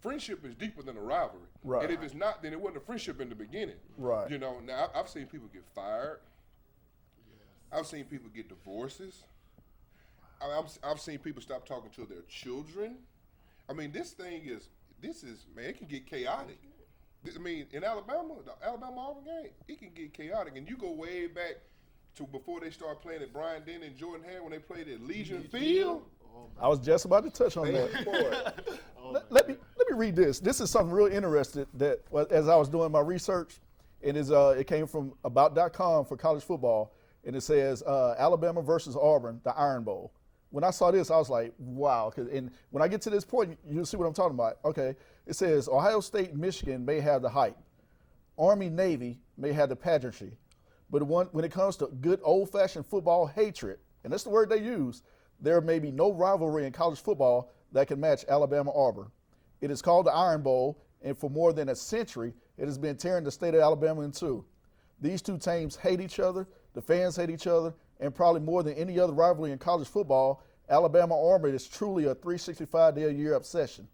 friendship is deeper than a rivalry. Right. And if it's not, then it wasn't a friendship in the beginning. Right. You know, now I've seen people get fired. I've seen people get divorces. I've seen people stop talking to their children. I mean, this is, man, it can get chaotic. I mean, in Alabama, the Alabama-Auburn game, it can get chaotic. And you go way back to before they started playing at Bryant Denny and Jordan Hare when they played at Legion Field. I was just about to touch on that. Let me read this. This is something real interesting that as I was doing my research, and it came from about.com for college football, and it says Alabama versus Auburn, the Iron Bowl. When I saw this, I was like, wow. And when I get to this point, you'll see what I'm talking about. Okay, it says Ohio State and Michigan may have the hype. Army, Navy may have the pageantry. But when it comes to good old-fashioned football hatred, and that's the word they use, there may be no rivalry in college football that can match Alabama-Auburn. It is called the Iron Bowl, and for more than a century, it has been tearing the state of Alabama in two. These two teams hate each other, the fans hate each other, and probably more than any other rivalry in college football, Alabama-Auburn is truly a 365-day-a-year obsession.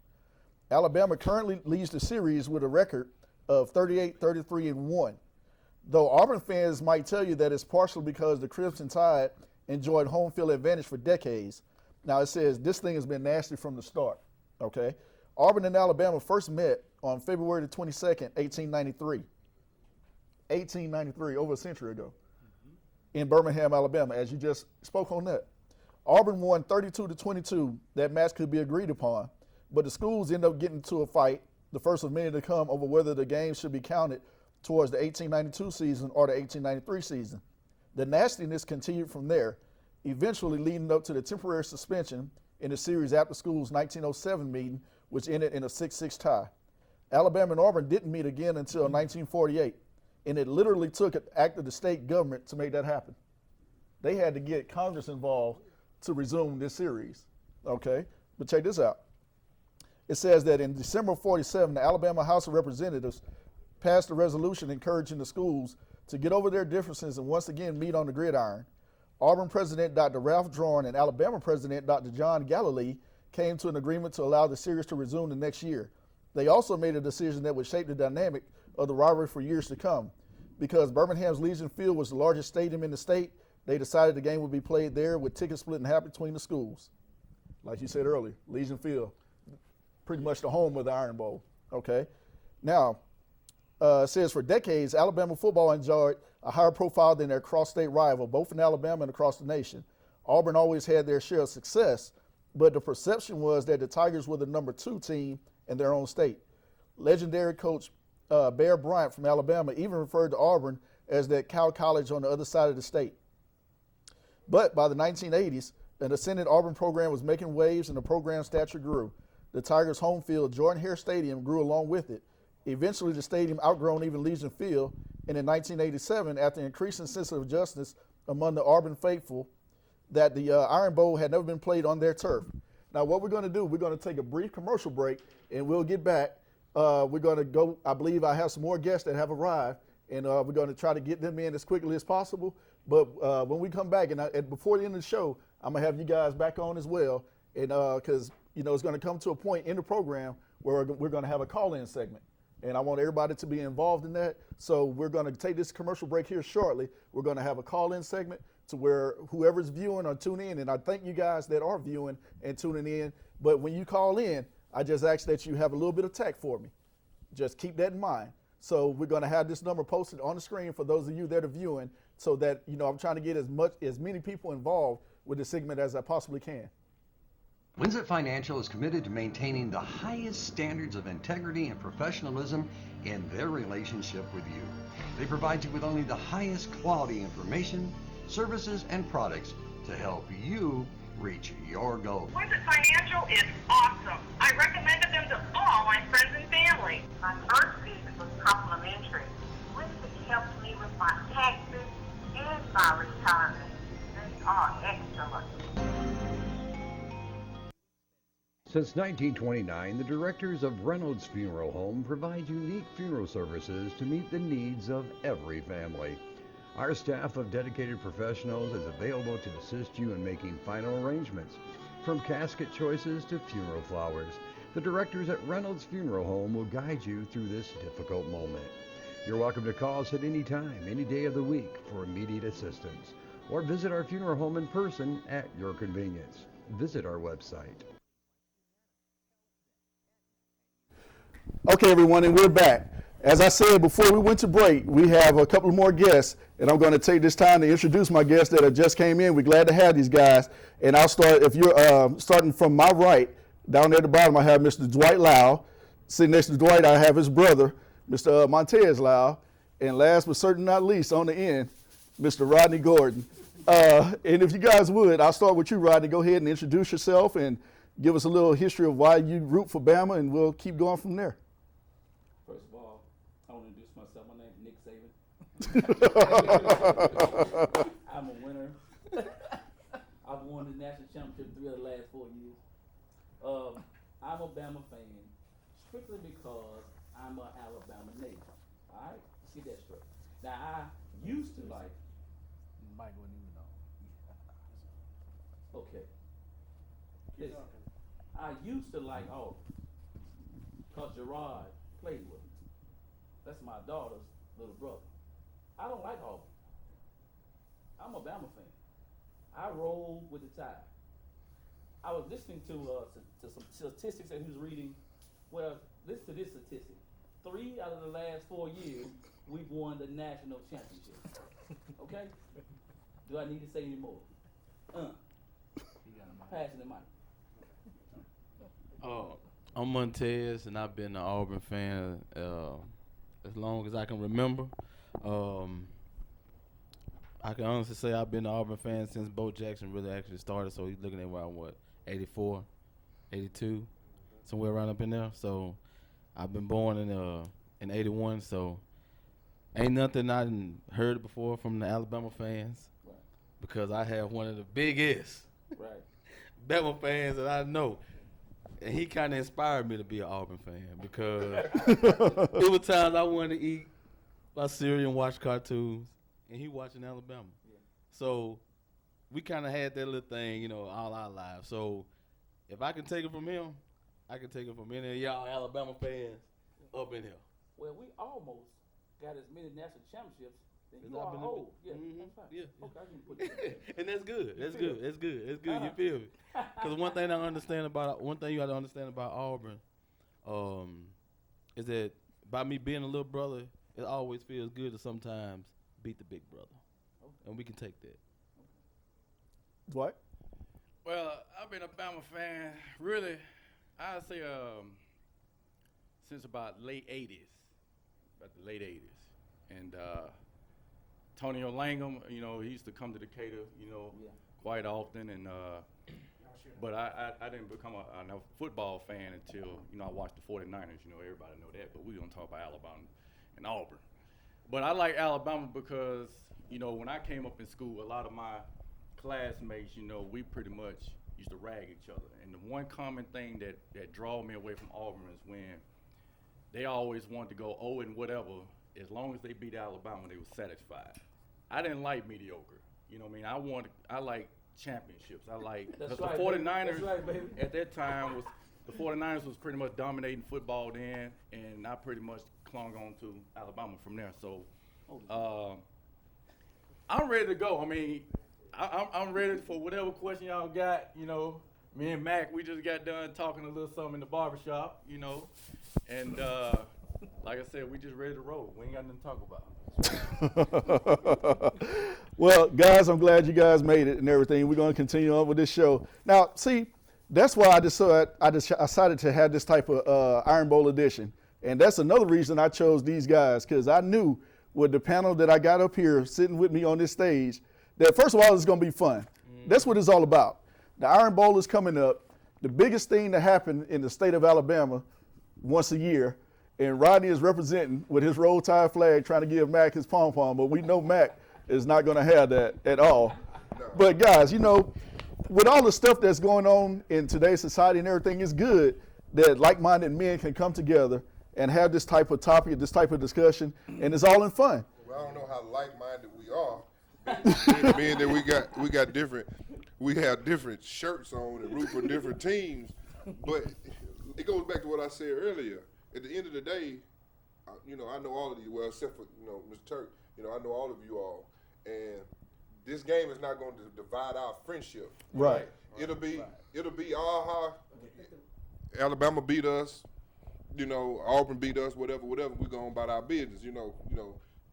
Alabama currently leads the series with a record of 38, 33, and 1. Though Auburn fans might tell you that it's partially because the Crimson Tide enjoyed home field advantage for decades. Now it says this thing has been nasty from the start, okay? Auburn and Alabama first met on February the 22nd, 1893. 1893, over a century ago, in Birmingham, Alabama, as you just spoke on that. Auburn won 32-22. That match could be agreed upon, but the schools end up getting into a fight, the first of many to come, over whether the game should be counted towards the 1892 season or the 1893 season. The nastiness continued from there, eventually leading up to the temporary suspension in the series after school's 1907 meeting, which ended in a 6-6 tie. Alabama and Auburn didn't meet again until 1948, and it literally took an act of the state government to make that happen. They had to get Congress involved to resume this series, okay? But check this out. It says that in December of 47, the Alabama House of Representatives passed a resolution encouraging the schools to get over their differences and once again meet on the gridiron. Auburn President Dr. Ralph Drawn and Alabama President Dr. John Galilee came to an agreement to allow the series to resume the next year. They also made a decision that would shape the dynamic of the rivalry for years to come. Because Birmingham's Legion Field was the largest stadium in the state, they decided the game would be played there with tickets split in half between the schools. Like you said earlier, Legion Field, pretty much the home of the Iron Bowl, okay? Now, it says for decades, Alabama football enjoyed a higher profile than their cross-state rival, both in Alabama and across the nation. Auburn always had their share of success, but the perception was that the Tigers were the number 2 team in their own state. Legendary coach Bear Bryant from Alabama even referred to Auburn as that cow college on the other side of the state. But by the 1980s, an ascendant Auburn program was making waves and the program's stature grew. The Tigers' home field, Jordan Hare Stadium, grew along with it. Eventually, the stadium outgrown even Legion Field, and in 1987, after increasing sense of justice among the Auburn faithful, that the Iron Bowl had never been played on their turf. Now, what we're going to do, we're going to take a brief commercial break, and we'll get back. We're going to go, I believe I have some more guests that have arrived, and we're going to try to get them in as quickly as possible. But when we come back, and before the end of the show, I'm going to have you guys back on as well, and because it's going to come to a point in the program where we're going to have a call-in segment. And I want everybody to be involved in that. So we're going to take this commercial break here shortly. We're going to have a call-in segment to where whoever's viewing or tuning in, and I thank you guys that are viewing and tuning in, but when you call in, I just ask that you have a little bit of tact for me. Just keep that in mind. So we're going to have this number posted on the screen for those of you that are viewing so that, I'm trying to get as many people involved with the segment as I possibly can. Winsett Financial is committed to maintaining the highest standards of integrity and professionalism in their relationship with you. They provide you with only the highest quality information, services, and products to help you reach your goals. Winsett Financial is awesome. I recommended them to all my friends and family. My first visit was complimentary. Winsett helped me with my taxes and my retirement. They are excellent. Since 1929, the directors of Reynolds Funeral Home provide unique funeral services to meet the needs of every family. Our staff of dedicated professionals is available to assist you in making final arrangements, from casket choices to funeral flowers. The directors at Reynolds Funeral Home will guide you through this difficult moment. You're welcome to call us at any time, any day of the week for immediate assistance, or visit our funeral home in person at your convenience. Visit our website. Okay, everyone, and we're back. As I said before we went to break, we have a couple more guests, and I'm going to take this time to introduce my guests that have just came in. We're glad to have these guys, and I'll start, if you're starting from my right, down there at the bottom, I have Mr. Dwight Lau. Sitting next to Dwight, I have his brother, Mr. Montez Lau, and last but certainly not least, on the end, Mr. Rodney Gordon. And if you guys would, I'll start with you, Rodney. Go ahead and introduce yourself and give us a little history of why you root for Bama, and we'll keep going from there. First of all, I want to introduce myself. My name is Nick Saban. I'm a winner. I've won the national championship 3 of the last 4 years. I'm a Bama fan strictly because I'm an Alabama native. All right? Let's get that straight. Now, I used to like. Mike wouldn't even know. Okay. Listen, I used to like Auburn because Gerard played with me. That's my daughter's little brother. I don't like Auburn. I'm a Bama fan. I roll with the tide. I was listening to some statistics that he was reading. Well, listen to this statistic. 3 out of the last 4 years, we've won the national championship. Okay? Do I need to say any more? Passing the mic. I'm Montez, and I've been an Auburn fan as long as I can remember. I can honestly say I've been an Auburn fan since Bo Jackson really actually started, so he's looking at around, 84, 82, somewhere around up in there. So I've been born in 81, so ain't nothing I done heard before from the Alabama fans, Right. because I have one of the biggest Right. Bama fans that I know. And he kind of inspired me to be an Auburn fan because it was times I wanted to eat my cereal and watch cartoons, and he watching Alabama. Yeah. So we kind of had that little thing, all our lives. So if I can take it from him, I can take it from any of y'all Alabama fans up in here. Well, we almost got as many national championships than As you I've are been old. in- Yeah, Mhm. that's fine. Yeah. Okay, I can put that. And that's good. That's feel good. That's good. That's good. You Uh-huh. feel me? Because one thing you got to understand about Auburn, is that by me being a little brother, it always feels good to sometimes beat the big brother, and we can take that. Dwight? Well, I've been a Bama fan, really, I'd say since about the late 80s. And Tonio Langham, he used to come to Decatur, Yeah. quite often. And but I didn't become a football fan until, I watched the 49ers. Everybody know that. But we're going to talk about Alabama and Auburn. But I like Alabama because, when I came up in school, a lot of my classmates, we pretty much used to rag each other. And the one common thing that draw me away from Auburn is when they always wanted to go 0 and whatever. As long as they beat Alabama, they were satisfied. I didn't like mediocre. You know what I mean? I like championships. I like That's because right, the baby. 49ers That's right, baby. at that time the 49ers was pretty much dominating football then, and I pretty much clung on to Alabama from there. So I'm ready to go. I mean, I'm ready for whatever question y'all got. Me and Mac, we just got done talking a little something in the barbershop, and like I said, we just ready to roll. We ain't got nothing to talk about. Well, guys, I'm glad you guys made it and everything. We're going to continue on with this show. Now, see, that's why I decided to have this type of Iron Bowl edition. And that's another reason I chose these guys, because I knew with the panel that I got up here sitting with me on this stage, that first of all, it's going to be fun. That's what it's all about. The Iron Bowl is coming up. The biggest thing to happen in the state of Alabama once a year, and Rodney is representing with his Roll Tide flag trying to give Mac his pom-pom, but we know Mac is not going to have that at all. No. But guys, with all the stuff that's going on in today's society and everything, it's good that like-minded men can come together and have this type of topic, this type of discussion, and it's all in fun. Well, I don't know how like-minded we are, being that we have different shirts on and root for different teams. But it goes back to what I said earlier. At the end of the day, I know all of you. Well, except for Mr. Turk. I know all of you all, and this game is not going to divide our friendship. Right. It'll be Alabama beat us. Auburn beat us. Whatever. We go on about our business.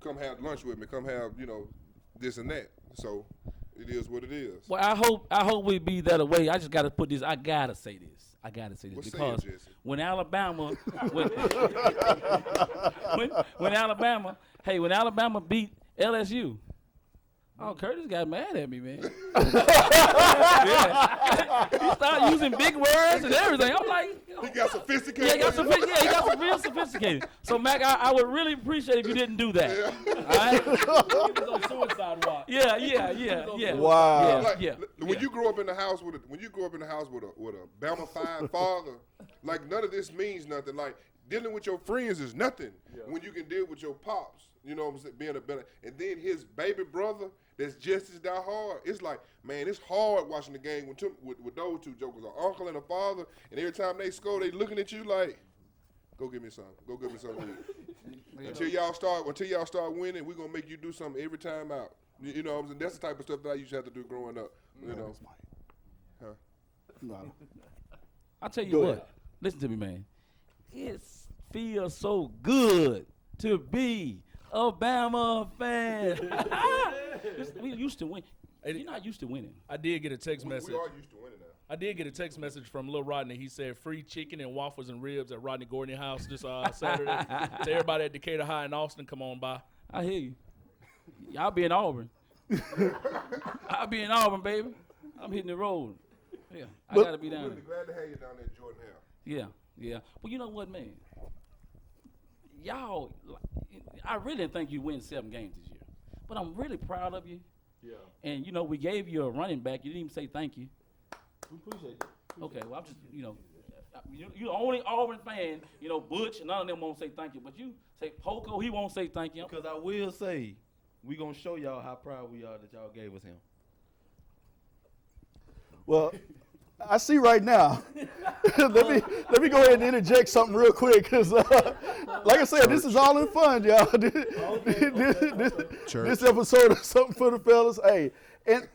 Come have lunch with me. Come have this and that. So it is what it is. Well, I hope we be that way. I just got to put this. I gotta say this Well, because say it, Jesse. when Alabama, when Alabama beat LSU. Oh, Curtis got mad at me, man. Yeah. He started using big words and everything. I'm like, He got sophisticated. yeah, he got real sophisticated. So, Mac, I would really appreciate if you didn't do that. All right? He was on suicide watch. Yeah. Wow. Like, Yeah. When you grow up in the house with a Bama fine father, like none of this means nothing. Like dealing with your friends is nothing when you can deal with your pops. You know what I'm saying? Being a better, and then his baby brother that's just as that hard. It's like, man, it's hard watching the game with those two jokers, an uncle and a father, and every time they score, they looking at you like, go get me some. Go get me something. Until y'all start winning, we're gonna make you do something every time out. You know what I'm saying? That's the type of stuff that I used to have to do growing up. Huh? No. I'll tell you Go what. ahead. Listen to me, man. It feels so good to be a Bama fan. We used to win. You're not used to winning. I did get a text message. We are used to winning now. I did get a text message from Lil Rodney. He said free chicken and waffles and ribs at Rodney Gordon House this Saturday. To everybody at Decatur High in Austin, come on by. I hear you. Y'all be in Auburn. I'll be in Auburn, baby. I'm hitting the road. Yeah, I But- gotta be down We'll there. be glad to have you down there, Jordan Hale. Yeah. Well, you know what, man? Y'all, I really didn't think you win 7 games this year, but I'm really proud of you. Yeah. And we gave you a running back. You didn't even say thank you. We appreciate it. Okay, well, I'm just, you're the only Auburn fan, Butch, none of them won't say thank you. But you say Poco, he won't say thank you. Because I will say, we gonna show y'all how proud we are that y'all gave us him. Well, I see right now. let me go ahead and interject something real quick, because, like I said, this is all in fun, y'all. This episode of Something for the Fellas. Hey, and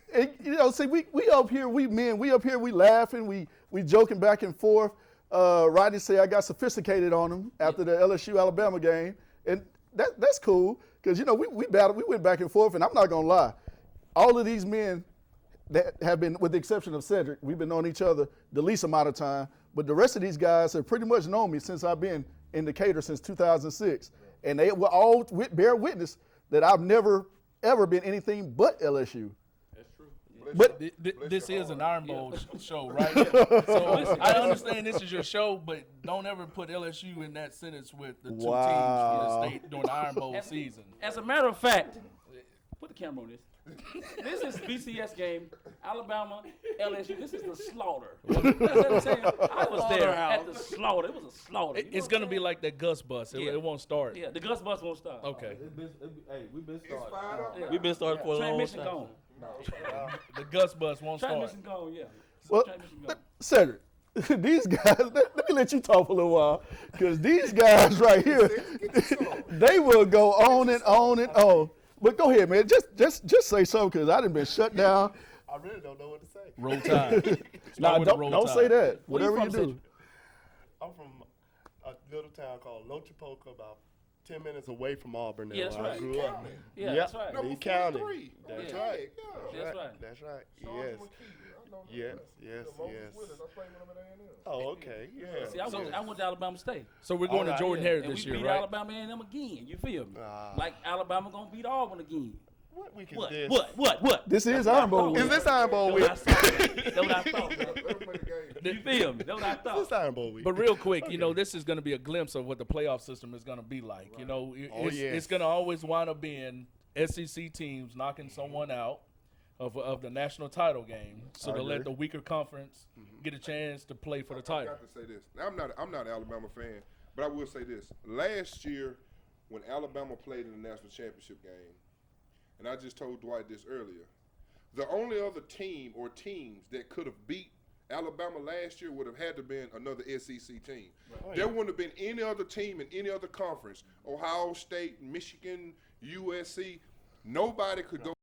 see, we up here, we laughing, we joking back and forth. Rodney say I got sophisticated on him after the LSU Alabama game, and that's cool, because we battled, we went back and forth, and I'm not gonna lie, all of these men that have been, with the exception of Cedric, we've been knowing each other the least amount of time, but the rest of these guys have pretty much known me since I've been in Decatur since 2006, and they will all bear witness that I've never ever been anything but LSU. That's true. But This is an Iron Bowl show, right? So I understand this is your show, but don't ever put LSU in that sentence with the two teams Wow. for the state during the Iron Bowl season. As a matter of fact, put the camera on this. This is BCS game, Alabama, LSU. This is the slaughter. That's what I'm saying. I was there at the slaughter. It was a slaughter. It's going to be like that Gus bus. It won't start. Yeah, the Gus bus won't start. Okay. We've been It's fired up. Yeah. We've been started for a long Transmission time. gone. The Gus bus won't start. Transmission gone, yeah. well, Transmission gone. Cedric, these guys, let me let you talk for a little while, because these guys right here, they will go on and on and on. But go ahead, man. Just say something, because I done been shut down. I really don't know what to say. Roll Tide. Nah, with the Roll don't Tide. say that. Where you Whatever you from, do. Cedric? I'm from a little town called Lochapoka, about 10 minutes away from Auburn. Yeah, that's where I right. grew up. Yeah, Yep, that's right. Number Lee County. 43. That's Yeah. right. That's right. That's right. Sergeant Yes. McKee, I know him. Yes, Yeah, yes, Moses yes. Willis, I played with him at A&M. Oh, okay. Yeah. See, I went to Alabama State. So we're going All to right, Jordan Yeah, Hare and this we year, beat right? Alabama A&M again. You feel me? Ah. Like Alabama gonna beat Auburn again. What week is What? this? What? This is Iron Bowl Is week. this Iron Bowl week? That's what I thought, man. Let him play the game. You feel me? That's what I Is thought. this Iron Bowl week? But real quick, this is going to be a glimpse of what the playoff system is going to be like. Oh, It's yes. going to always wind up being SEC teams knocking someone out of the national title game, so to let the weaker conference get a chance to play for the I title. got to say this. Now, I'm not an Alabama fan, but I will say this. Last year, when Alabama played in the national championship game, and I just told Dwight this earlier, the only other team or teams that could have beat Alabama last year would have had to been another SEC team. Right. There wouldn't have been any other team in any other conference. Ohio State, Michigan, USC. Nobody could go